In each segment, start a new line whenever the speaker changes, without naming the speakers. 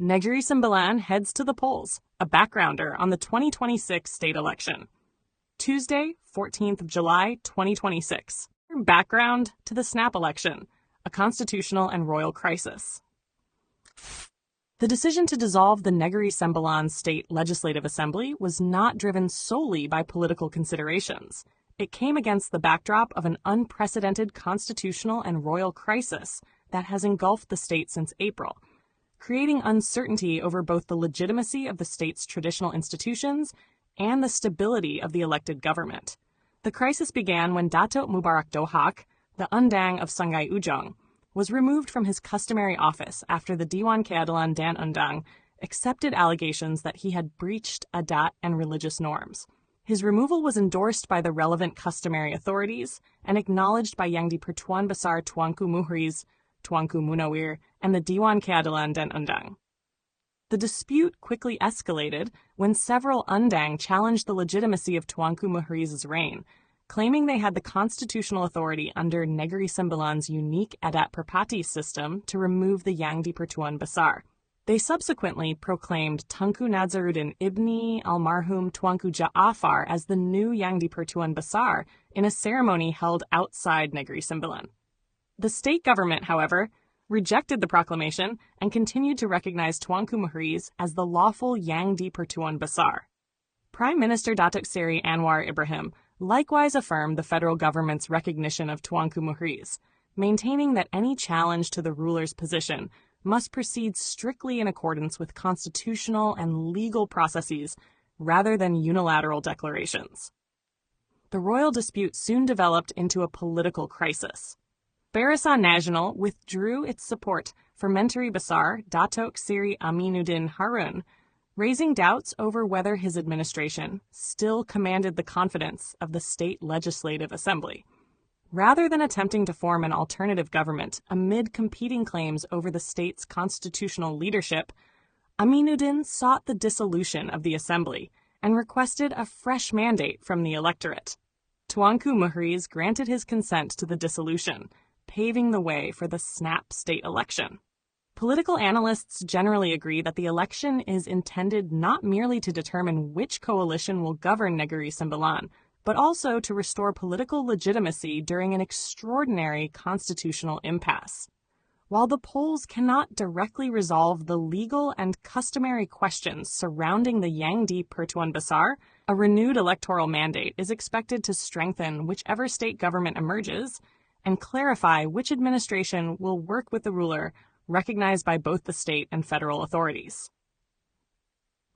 Negeri Sembilan heads to the polls, a backgrounder on the 2026 state election. Tuesday, 14th of July, 2026. Background to the snap election, a constitutional and royal crisis. The decision to dissolve the Negeri Sembilan State Legislative Assembly was not driven solely by political considerations. It came against the backdrop of an unprecedented constitutional and royal crisis that has engulfed the state since April, creating uncertainty over both the legitimacy of the state's traditional institutions and the stability of the elected government. The crisis began when Datuk Mubarak Dohak, the Undang of Sungai Ujong, was removed from his customary office after the Dewan Keadilan Dan Undang accepted allegations that he had breached adat and religious norms. His removal was endorsed by the relevant customary authorities and acknowledged by Yang di-Pertuan Besar Tuanku Muhriz, Tuanku Munawir, and the Dewan Keadilan Dan Undang. The dispute quickly escalated when several Undang challenged the legitimacy of Tuanku Muhriz's reign, claiming they had the constitutional authority under Negeri Sembilan's unique adat perpati system to remove the Yang di-Pertuan Besar. They subsequently proclaimed Tunku Nazaruddin Ibni Almarhum Tuanku Ja'afar as the new Yang di-Pertuan Besar in a ceremony held outside Negeri Sembilan. The state government, however, rejected the proclamation and continued to recognize Tuanku Muhriz as the lawful Yang di-Pertuan Besar. Prime Minister Datuk Seri Anwar Ibrahim likewise affirmed the federal government's recognition of Tuanku Muhriz, maintaining that any challenge to the ruler's position must proceed strictly in accordance with constitutional and legal processes rather than unilateral declarations. The royal dispute soon developed into a political crisis. Barisan Nasional withdrew its support for Menteri Besar Datuk Seri Aminuddin Harun, raising doubts over whether his administration still commanded the confidence of the state legislative assembly. Rather than attempting to form an alternative government amid competing claims over the state's constitutional leadership, Aminuddin sought the dissolution of the assembly and requested a fresh mandate from the electorate. Tuanku Muhriz granted his consent to the dissolution, paving the way for the snap state election. Political analysts generally agree that the election is intended not merely to determine which coalition will govern Negeri Sembilan, but also to restore political legitimacy during an extraordinary constitutional impasse. While the polls cannot directly resolve the legal and customary questions surrounding the Yang di-Pertuan Besar, a renewed electoral mandate is expected to strengthen whichever state government emerges and clarify which administration will work with the ruler recognized by both the state and federal authorities.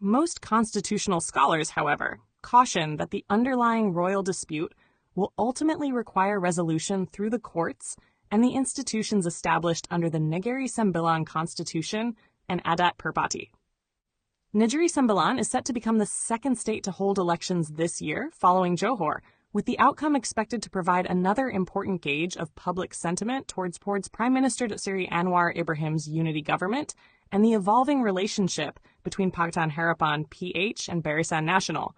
Most constitutional scholars, however, caution that the underlying royal dispute will ultimately require resolution through the courts and the institutions established under the Negeri Sembilan Constitution and Adat Perpati. Negeri Sembilan is set to become the second state to hold elections this year, following Johor, with the outcome expected to provide another important gauge of public sentiment towards Prime Minister Seri Anwar Ibrahim's unity government and the evolving relationship between Pakatan Harapan PH and Barisan Nasional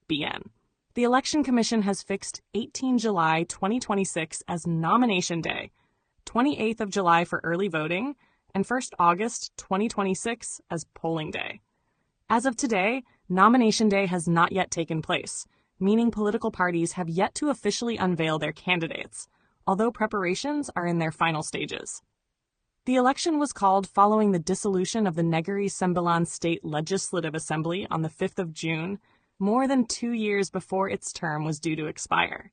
BN. The Election Commission has fixed 18 July 2026 as nomination day, 28th of July for early voting, and 1st August 2026 as polling day. As of today, nomination day has not yet taken place, meaning political parties have yet to officially unveil their candidates, although preparations are in their final stages. The election was called following the dissolution of the Negeri Sembilan State Legislative Assembly on the 5th of June, more than 2 years before its term was due to expire.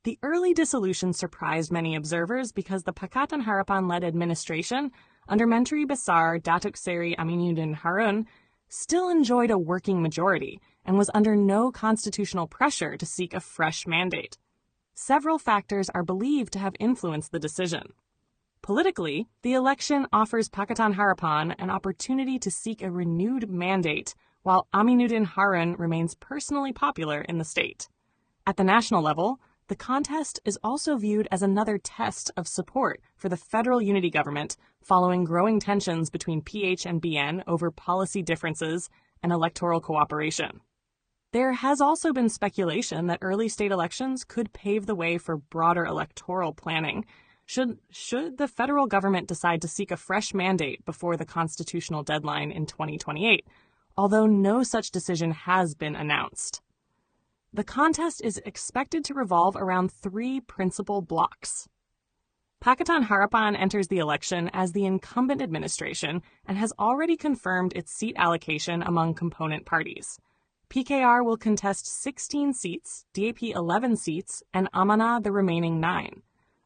The early dissolution surprised many observers because the Pakatan Harapan-led administration, under Menteri Besar Datuk Seri Aminuddin Harun, still enjoyed a working majority and was under no constitutional pressure to seek a fresh mandate. Several factors are believed to have influenced the decision. Politically, the election offers Pakatan Harapan an opportunity to seek a renewed mandate, while Aminuddin Harun remains personally popular in the state. At the national level, the contest is also viewed as another test of support for the federal unity government following growing tensions between PH and BN over policy differences and electoral cooperation. There has also been speculation that early state elections could pave the way for broader electoral planning, should the federal government decide to seek a fresh mandate before the constitutional deadline in 2028, although no such decision has been announced. The contest is expected to revolve around three principal blocks. Pakatan Harapan enters the election as the incumbent administration and has already confirmed its seat allocation among component parties. PKR will contest 16 seats, DAP 11 seats, and Amanah the remaining 9.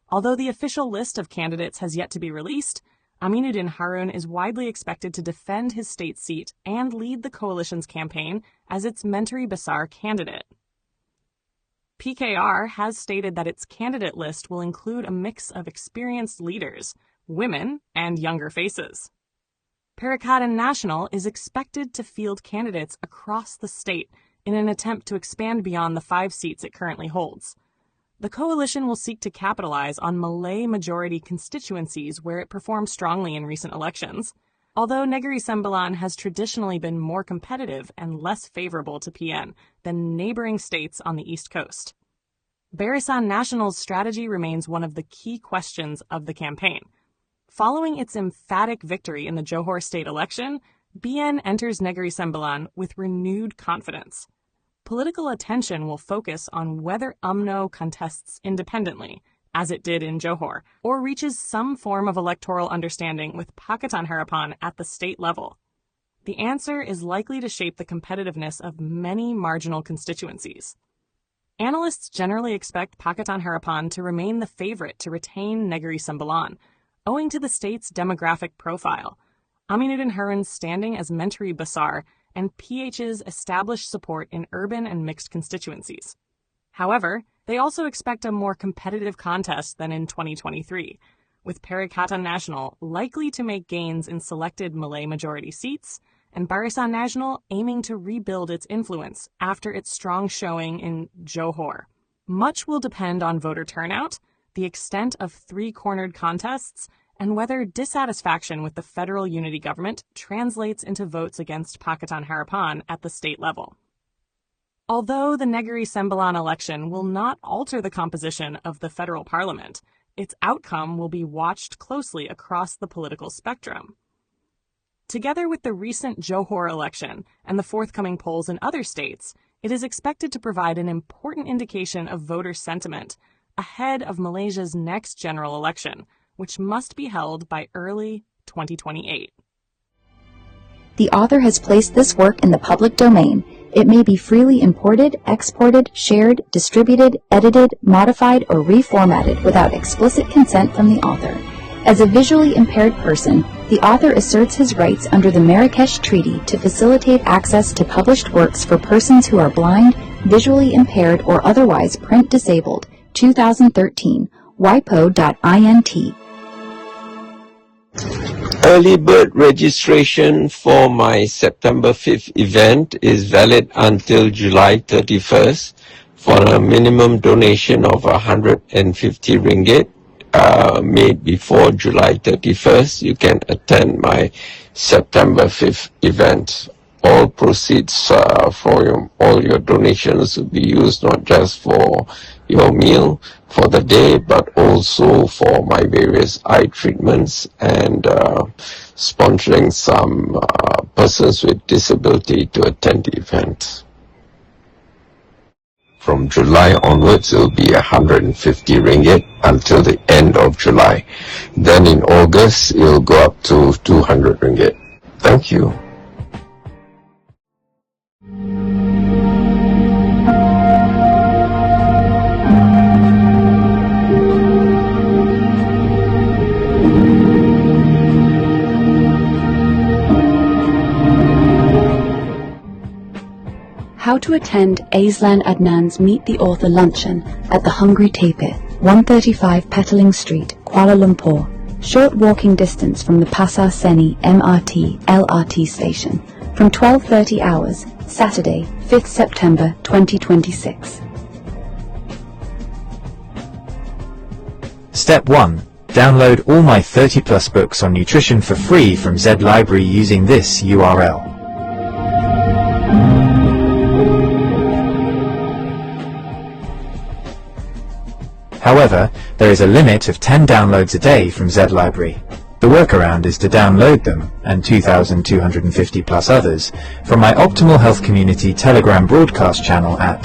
Although the official list of candidates has yet to be released, Aminuddin Harun is widely expected to defend his state seat and lead the coalition's campaign as its Menteri Besar candidate. PKR has stated that its candidate list will include a mix of experienced leaders, women, and younger faces. Perikatan Nasional is expected to field candidates across the state in an attempt to expand beyond the 5 seats it currently holds. The coalition will seek to capitalize on Malay-majority constituencies where it performed strongly in recent elections, although Negeri Sembilan has traditionally been more competitive and less favorable to PN than neighboring states on the East Coast. Barisan Nasional's strategy remains one of the key questions of the campaign. Following its emphatic victory in the Johor state election, BN enters Negeri Sembilan with renewed confidence. Political attention will focus on whether UMNO contests independently, as it did in Johor, or reaches some form of electoral understanding with Pakatan Harapan at the state level. The answer is likely to shape the competitiveness of many marginal constituencies. Analysts generally expect Pakatan Harapan to remain the favorite to retain Negeri Sembilan, owing to the state's demographic profile, Aminuddin Harun's standing as Menteri Besar, and PH's established support in urban and mixed constituencies. However, they also expect a more competitive contest than in 2023, with Perikatan Nasional likely to make gains in selected Malay-majority seats, and Barisan Nasional aiming to rebuild its influence after its strong showing in Johor. Much will depend on voter turnout, the extent of three-cornered contests, and whether dissatisfaction with the federal unity government translates into votes against Pakatan Harapan at the state level. Although the Negeri Sembilan election will not alter the composition of the federal parliament, its outcome will be watched closely across the political spectrum. Together with the recent Johor election and the forthcoming polls in other states, it is expected to provide an important indication of voter sentiment ahead of Malaysia's next general election, which must be held by early 2028.
The author has placed this work in the public domain. It may be freely imported, exported, shared, distributed, edited, modified, or reformatted without explicit consent from the author. As a visually impaired person, the author asserts his rights under the Marrakesh Treaty to facilitate access to published works for persons who are blind, visually impaired, or otherwise print disabled. 2013, wipo.int.
Early bird registration for my September 5th event is valid until July 31st for a minimum donation of 150 ringgit. Made before July 31st, you can attend my September 5th event. All proceeds for all your donations will be used not just for your meal for the day, but also for my various eye treatments and sponsoring some persons with disability to attend the event. From July onwards, it will be 150 ringgit until the end of July. Then in August, it will go up to 200 ringgit. Thank you.
How to attend Aislan Adnan's Meet the Author Luncheon at the Hungry Tapir, 135 Petaling Street, Kuala Lumpur. Short walking distance from the Pasar Seni MRT LRT station. From 12:30 hours, Saturday, 5th September 2026.
Step 1. Download all my 30+ books on nutrition for free from Z Library using this URL. However, there is a limit of 10 downloads a day from Z Library. The workaround is to download them, and 2,250 plus others, from my Optimal Health Community Telegram broadcast channel at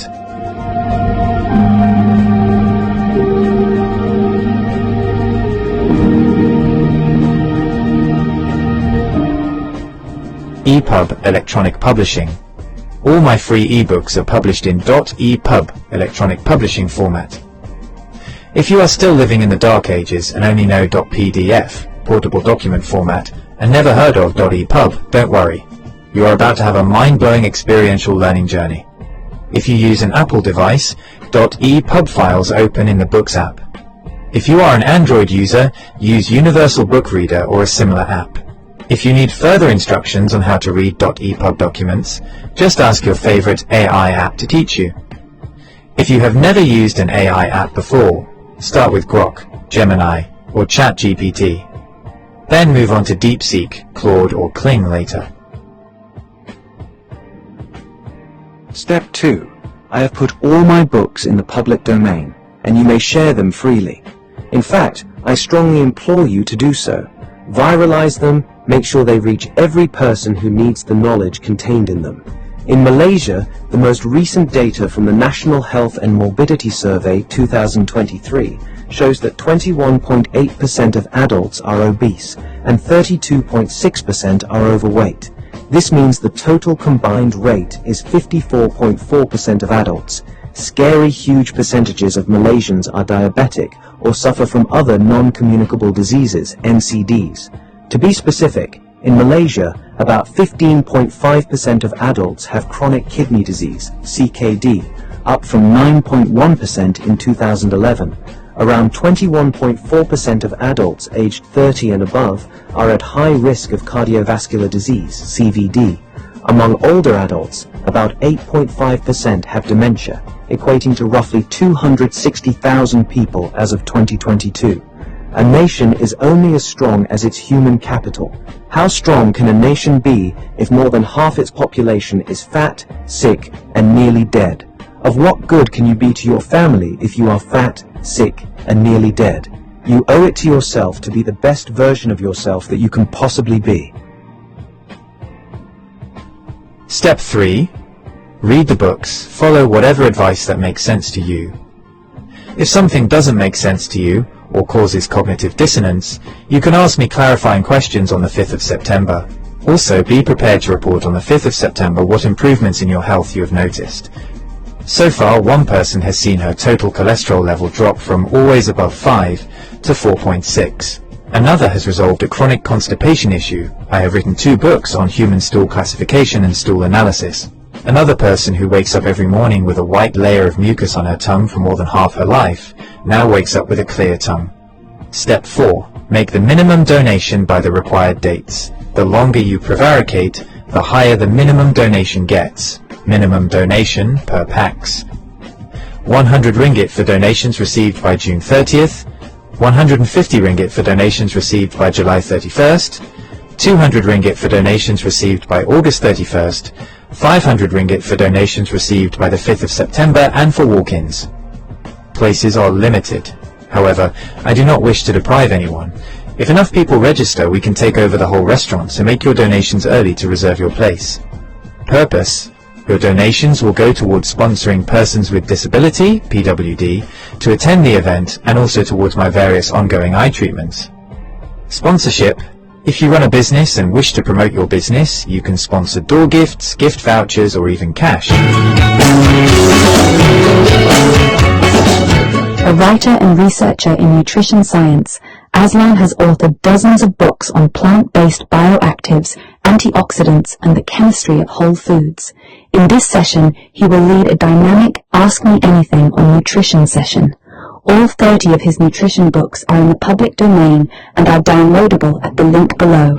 EPUB Electronic Publishing. All my free ebooks are published in .epub electronic publishing format. If you are still living in the dark ages and only know .pdf, portable document format, and never heard of .epub, don't worry. You are about to have a mind-blowing experiential learning journey. If you use an Apple device, .epub files open in the Books app. If you are an Android user, use Universal Book Reader or a similar app. If you need further instructions on how to read .epub documents, just ask your favorite AI app to teach you. If you have never used an AI app before, start with Grok, Gemini, or ChatGPT. Then move on to DeepSeek, Claude, or Kling later.
Step 2. I have put all my books in the public domain, and you may share them freely. In fact, I strongly implore you to do so. Viralize them, make sure they reach every person who needs the knowledge contained in them. In Malaysia, the most recent data from the National Health and Morbidity Survey 2023 shows that 21.8% of adults are obese and 32.6% are overweight. This means the total combined rate is 54.4% of adults. Scary huge percentages of Malaysians are diabetic or suffer from other non-communicable diseases, NCDs. To be specific, in Malaysia, about 15.5% of adults have chronic kidney disease, CKD, up from 9.1% in 2011. Around 21.4% of adults aged 30 and above are at high risk of cardiovascular disease, CVD. Among older adults, about 8.5% have dementia, equating to roughly 260,000 people as of 2022. A nation is only as strong as its human capital. How strong can a nation be if more than half its population is fat, sick, and nearly dead? Of what good can you be to your family if you are fat, sick, and nearly dead? You owe it to yourself to be the best version of yourself that you can possibly be.
Step 3. Read the books, follow whatever advice that makes sense to you. If something doesn't make sense to you, or causes cognitive dissonance, you can ask me clarifying questions on the 5th of September. Also, be prepared to report on the 5th of September what improvements in your health you have noticed. So far, one person has seen her total cholesterol level drop from always above 5 to 4.6. Another has resolved a chronic constipation issue. I have written 2 books on human stool classification and stool analysis. Another person who wakes up every morning with a white layer of mucus on her tongue for more than half her life, now wakes up with a clear tongue. Step 4. Make the minimum donation by the required dates. The longer you prevaricate, the higher the minimum donation gets. Minimum donation per pax: 100 ringgit for donations received by June 30th, 150 ringgit for donations received by July 31st, 200 ringgit for donations received by August 31st, 500 ringgit for donations received by the 5th of September, and for walk-ins. Places are limited. However, I do not wish to deprive anyone. If enough people register, we can take over the whole restaurant, so make your donations early to reserve your place. Purpose: your donations will go towards sponsoring persons with disability, PWD, to attend the event, and also towards my various ongoing eye treatments. Sponsorship: if you run a business and wish to promote your business, you can sponsor door gifts, gift vouchers, or even cash.
A writer and researcher in nutrition science, Aslan has authored dozens of books on plant-based bioactives, antioxidants, and the chemistry of whole foods. In this session, he will lead a dynamic Ask Me Anything on nutrition session. All 30 of his nutrition books are in the public domain and are downloadable at the link below.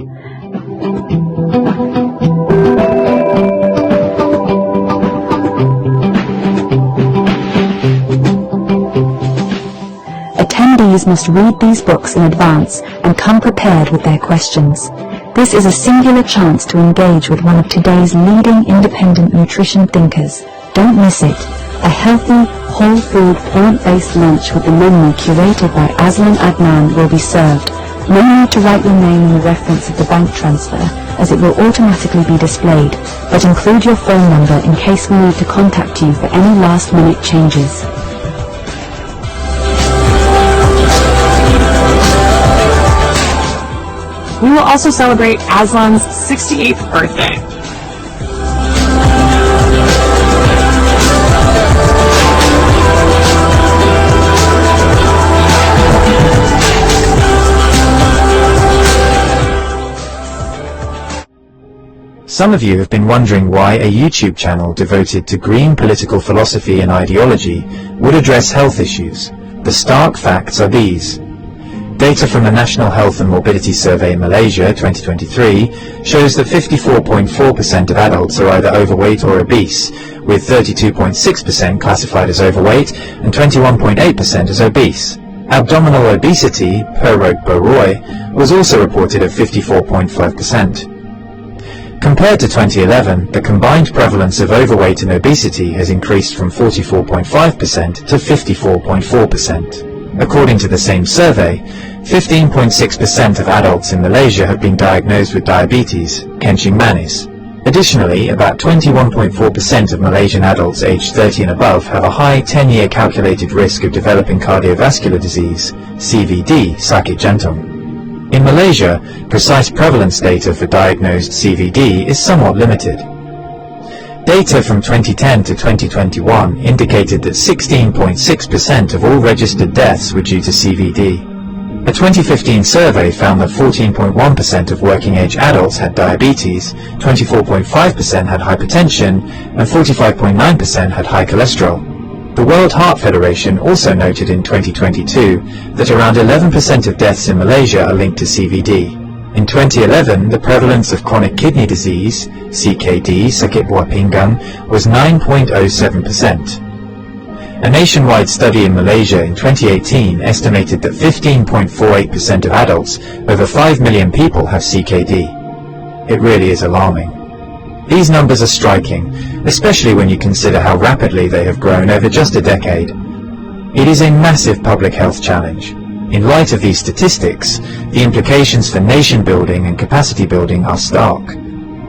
Attendees must read these books in advance and come prepared with their questions. This is a singular chance to engage with one of today's leading independent nutrition thinkers. Don't miss it.
A healthy, whole food, plant-based lunch with the menu curated by Aslan Adnan will be served. No need to write your name and the reference of the bank transfer, as it will automatically be displayed, but include your phone number in case we need to contact you for any last-minute changes.
We will also celebrate Aslan's 68th birthday.
Some of you have been wondering why a YouTube channel devoted to green political philosophy and ideology would address health issues. The stark facts are these. Data from the National Health and Morbidity Survey in Malaysia 2023 shows that 54.4% of adults are either overweight or obese, with 32.6% classified as overweight and 21.8% as obese. Abdominal obesity, per Roy, was also reported at 54.5%. Compared to 2011, the combined prevalence of overweight and obesity has increased from 44.5% to 54.4%. According to the same survey, 15.6% of adults in Malaysia have been diagnosed with diabetes, kencing manis. Additionally, about 21.4% of Malaysian adults aged 30 and above have a high 10-year calculated risk of developing cardiovascular disease, CVD, sakit jantung. In Malaysia, precise prevalence data for diagnosed CVD is somewhat limited. Data from 2010 to 2021 indicated that 16.6% of all registered deaths were due to CVD. A 2015 survey found that 14.1% of working-age adults had diabetes, 24.5% had hypertension, and 45.9% had high cholesterol. The World Heart Federation also noted in 2022 that around 11% of deaths in Malaysia are linked to CVD. In 2011, the prevalence of chronic kidney disease, CKD, sakit buah pinggang, was 9.07%. A nationwide study in Malaysia in 2018 estimated that 15.48% of adults, over 5 million people, have CKD. It really is alarming. These numbers are striking, especially when you consider how rapidly they have grown over just a decade. It is a massive public health challenge. In light of these statistics, the implications for nation building and capacity building are stark.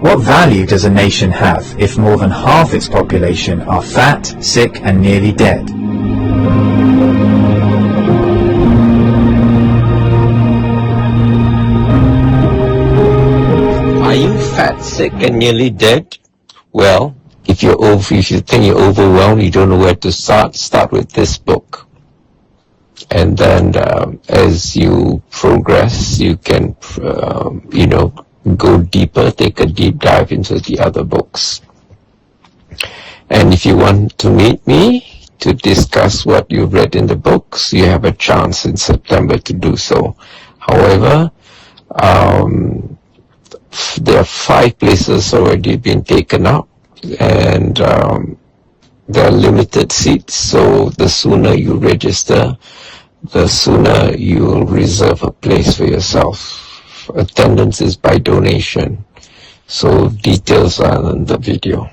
What value does a nation have if more than half its population are fat, sick, and nearly dead?
Are you fat, sick, and nearly dead? Well, if you think you're overwhelmed, you don't know where to start with this book. And then as you progress, you can, go deeper, take a deep dive into the other books. And if you want to meet me to discuss what you've read in the books, you have a chance in September to do so. However, there are 5 places already been taken up, and there are limited seats, so the sooner you register, the sooner you will reserve a place for yourself. Attendance is by donation, so details are in the video.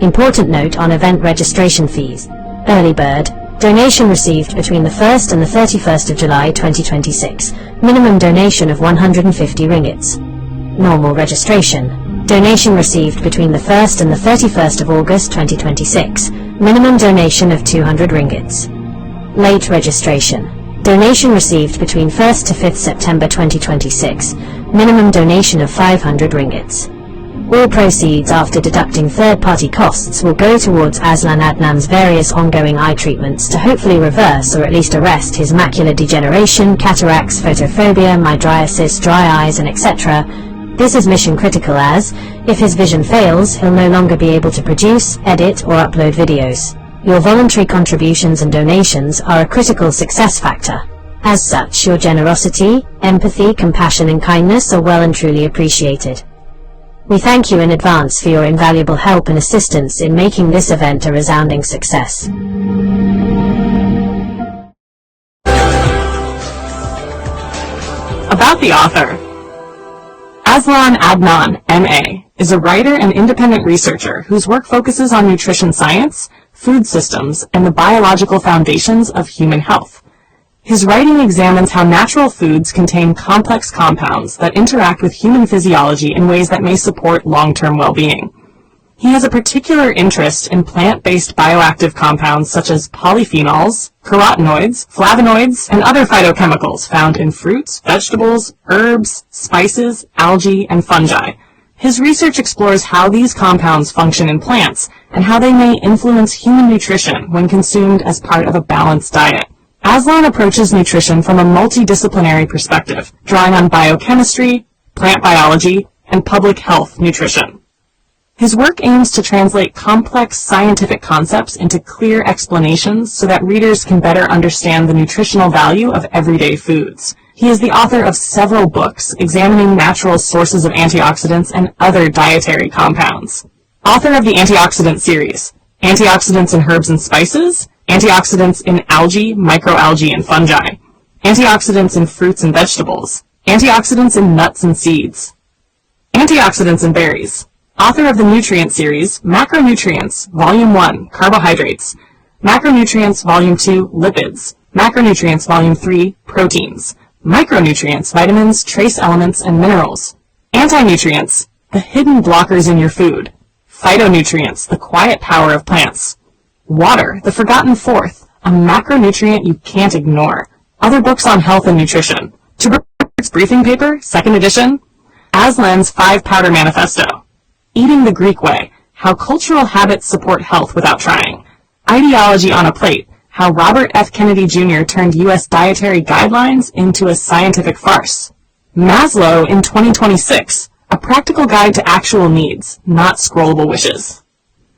Important note on event registration fees. Early bird. Donation received between the 1st and the 31st of July 2026. Minimum donation of 150 ringgits. Normal registration. Donation received between the 1st and the 31st of August 2026. Minimum donation of 200 ringgits. Late registration. Donation received between 1st to 5th September 2026. Minimum donation of 500 ringgits. All proceeds after deducting third-party costs will go towards Aslan Adnan's various ongoing eye treatments to hopefully reverse or at least arrest his macular degeneration, cataracts, photophobia, mydriasis, dry eyes, and etc. This is mission critical as, if his vision fails, he'll no longer be able to produce, edit, or upload videos. Your voluntary contributions and donations are a critical success factor. As such, your generosity, empathy, compassion, and kindness are well and truly appreciated. We thank you in advance for your invaluable help and assistance in making this event a resounding success.
About the author. Aslan Adnan, M.A., is a writer and independent researcher whose work focuses on nutrition science, food systems, and the biological foundations of human health. His writing examines how natural foods contain complex compounds that interact with human physiology in ways that may support long-term well-being. He has a particular interest in plant-based bioactive compounds such as polyphenols, carotenoids, flavonoids, and other phytochemicals found in fruits, vegetables, herbs, spices, algae, and fungi. His research explores how these compounds function in plants and how they may influence human nutrition when consumed as part of a balanced diet. Aslan approaches nutrition from a multidisciplinary perspective, drawing on biochemistry, plant biology, and public health nutrition. His work aims to translate complex scientific concepts into clear explanations so that readers can better understand the nutritional value of everyday foods. He is the author of several books examining natural sources of antioxidants and other dietary compounds. Author of the Antioxidant series, Antioxidants in Herbs and Spices, Antioxidants in Algae, Microalgae, and Fungi, Antioxidants in Fruits and Vegetables, Antioxidants in Nuts and Seeds, Antioxidants in Berries. Author of the Nutrient series, Macronutrients, Volume 1, Carbohydrates, Macronutrients, Volume 2, Lipids, Macronutrients, Volume 3, Proteins, Micronutrients, Vitamins, Trace Elements, and Minerals, Anti-nutrients, the hidden blockers in your food, Phytonutrients, the quiet power of plants, Water, the forgotten fourth, a macronutrient you can't ignore, other books on health and nutrition, Tuber's Briefing Paper, 2nd edition, Aslan's 5-Powder Manifesto, Eating the Greek Way, How Cultural Habits Support Health Without Trying, Ideology on a Plate, How Robert F. Kennedy Jr. Turned U.S. Dietary Guidelines into a Scientific Farce, Maslow in 2026, A Practical Guide to Actual Needs, Not Scrollable Wishes.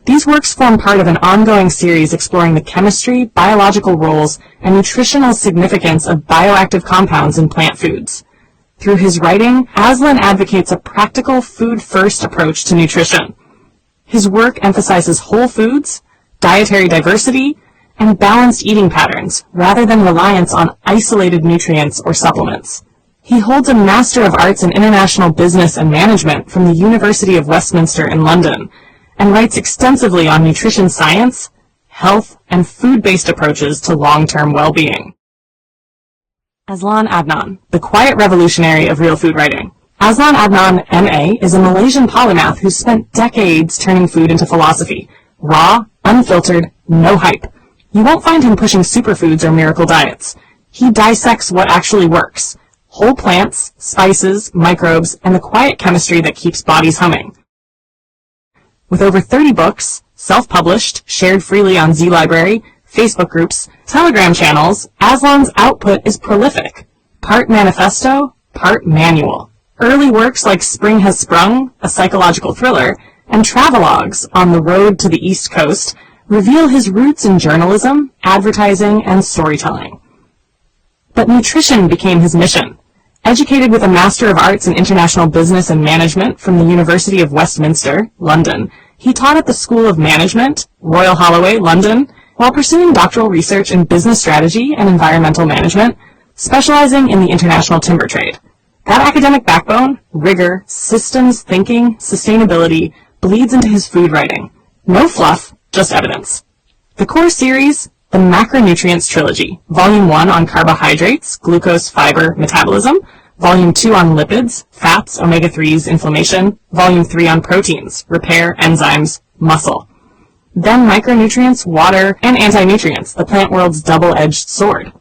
These works form part of an ongoing series exploring the chemistry, biological roles, and nutritional significance of bioactive compounds in plant foods. Through his writing, Aslan advocates a practical food-first approach to nutrition. His work emphasizes whole foods, dietary diversity, and balanced eating patterns, rather than reliance on isolated nutrients or supplements. He holds a Master of Arts in International Business and Management from the University of Westminster in London, and writes extensively on nutrition science, health, and food-based approaches to long-term well-being. Aslan Adnan, the quiet revolutionary of real food writing. Aslan Adnan, M.A., is a Malaysian polymath who spent decades turning food into philosophy. Raw, unfiltered, no hype. You won't find him pushing superfoods or miracle diets. He dissects what actually works. Whole plants, spices, microbes, and the quiet chemistry that keeps bodies humming. With over 30 books, self-published, shared freely on Z-Library, Facebook groups, Telegram channels, Aslan's output is prolific. Part manifesto, part manual. Early works like Spring Has Sprung, a psychological thriller, and travelogues on the road to the East Coast reveal his roots in journalism, advertising, and storytelling. But nutrition became his mission. Educated with a Master of Arts in International Business and Management from the University of Westminster, London, he taught at the School of Management, Royal Holloway, London, while pursuing doctoral research in business strategy and environmental management, specializing in the international timber trade. That academic backbone, rigor, systems thinking, sustainability, bleeds into his food writing. No fluff, just evidence. The core series, the Macronutrients Trilogy, Volume 1 on carbohydrates, glucose, fiber, metabolism, Volume 2 on lipids, fats, omega-3s, inflammation, Volume 3 on proteins, repair, enzymes, muscle. Then micronutrients, water, and anti-nutrients, the plant world's double-edged sword.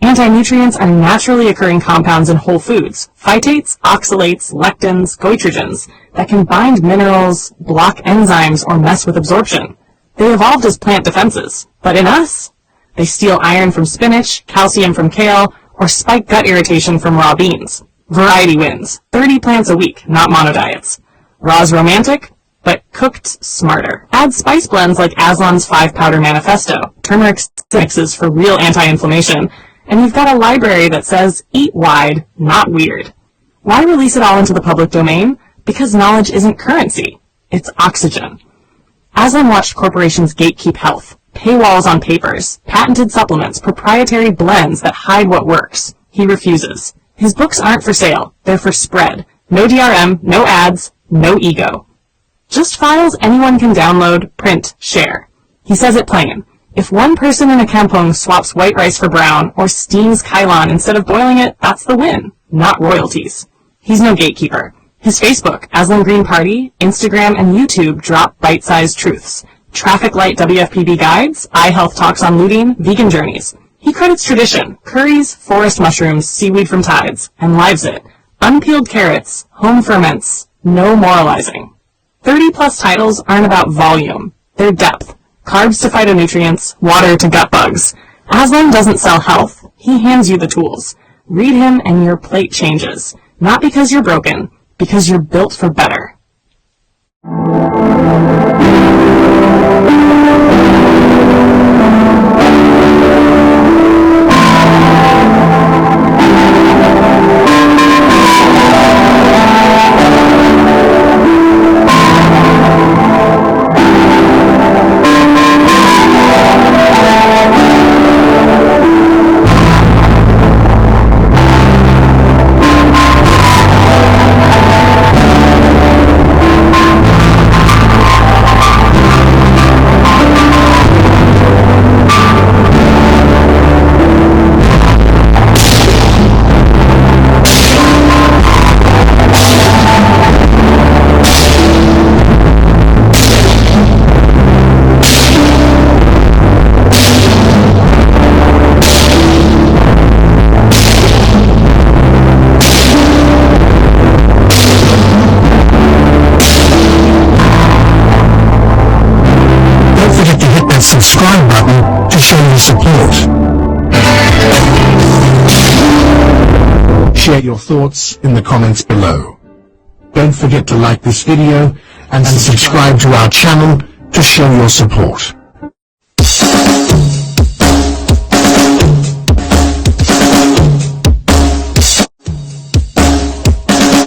Anti-nutrients are naturally occurring compounds in whole foods, phytates, oxalates, lectins, goitrogens, that can bind minerals, block enzymes, or mess with absorption. They evolved as plant defenses, but in us, they steal iron from spinach, calcium from kale, or spike gut irritation from raw beans. Variety wins. 30 plants a week, not monodiets. Raw's romantic, but cooked smarter. Add spice blends like Aslan's 5-Powder Manifesto, turmeric mixes for real anti-inflammation, and you've got a library that says, eat wide, not weird. Why release it all into the public domain? Because knowledge isn't currency. It's oxygen. Aslan watched corporations gatekeep health, paywalls on papers, patented supplements, proprietary blends that hide what works. He refuses. His books aren't for sale. They're for spread. No DRM, no ads, no ego. Just files anyone can download, print, share. He says it plain. If one person in a kampong swaps white rice for brown or steams kailan instead of boiling it, that's the win, not royalties. He's no gatekeeper. His Facebook, Aslan Green Party, Instagram, and YouTube drop bite-sized truths. Traffic light WFPB guides, eye health talks on looting, vegan journeys. He credits tradition, curries, forest mushrooms, seaweed from tides, and lives it. Unpeeled carrots, home ferments, no moralizing. 30-plus titles aren't about volume. They're depth. Carbs to phytonutrients, water to gut bugs. Aslan doesn't sell health. He hands you the tools. Read him and your plate changes. Not because you're broken, because you're built for better.
Subscribe button to show your support. Share your thoughts in the comments below. Don't forget to like this video and subscribe to our channel to show your support.